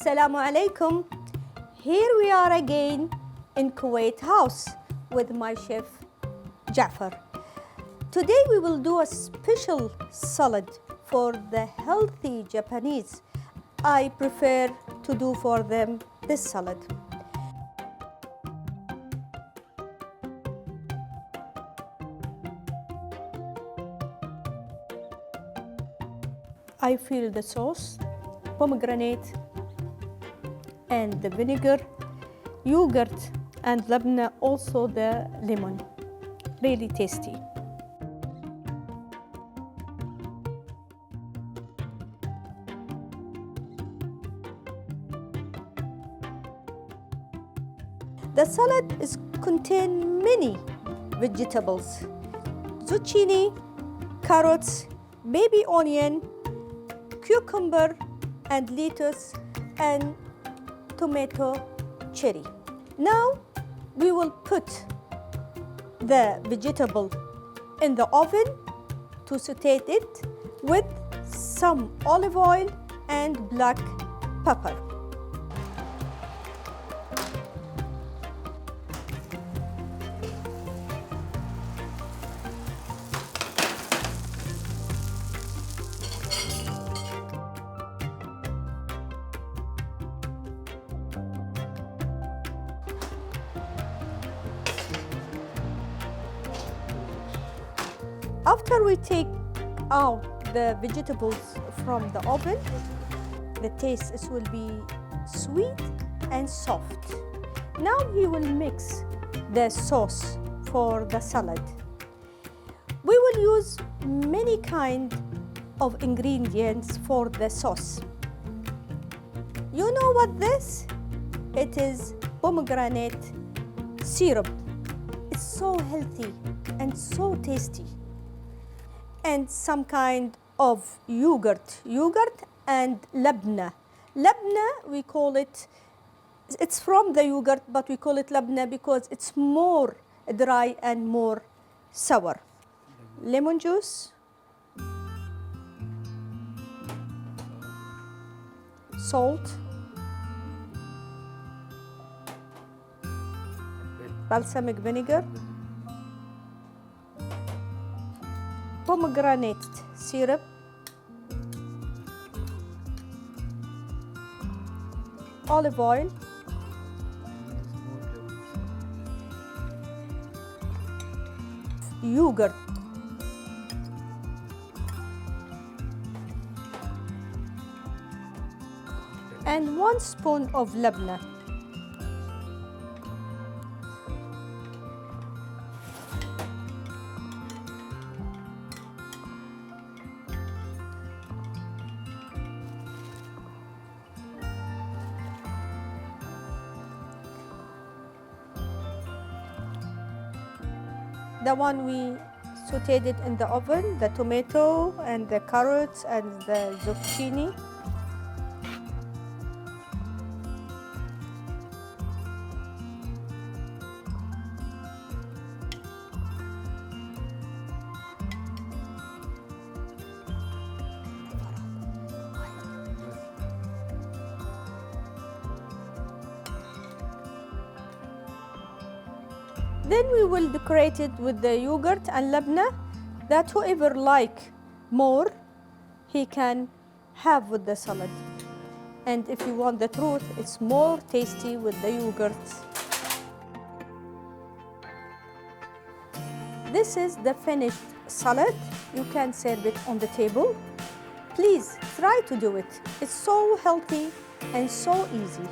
Assalamu alaikum. Here we are again in Kuwait house with my chef Jafar. Today we will do a special salad for the healthy Japanese. I prefer to do for them this salad. I fill the sauce, pomegranate and the vinegar, yogurt and labna, also the lemon. Really tasty. The salad contains many vegetables: zucchini, carrots, baby onion, cucumber and lettuce and tomato cherry. Now we will put the vegetable in the oven to saute it with some olive oil and black pepper. After we take out the vegetables from the oven, the taste will be sweet and soft. Now we will mix the sauce for the salad. We will use many kinds of ingredients for the sauce. You know what this? It is pomegranate syrup. It's so healthy and so tasty. And some kind of yogurt and labna. Labna, we call it, it's from the yogurt, but we call it labna because it's more dry and more sour. Lemon juice, salt, balsamic vinegar, pomegranate syrup, olive oil, yogurt, and 1 spoon of labna. The one we sauteed it in the oven, the tomato and the carrots and the zucchini. Then we will decorate it with the yogurt and labna that whoever like more, he can have with the salad. And if you want the truth, it's more tasty with the yogurt. This is the finished salad. You can serve it on the table. Please try to do it. It's so healthy and so easy.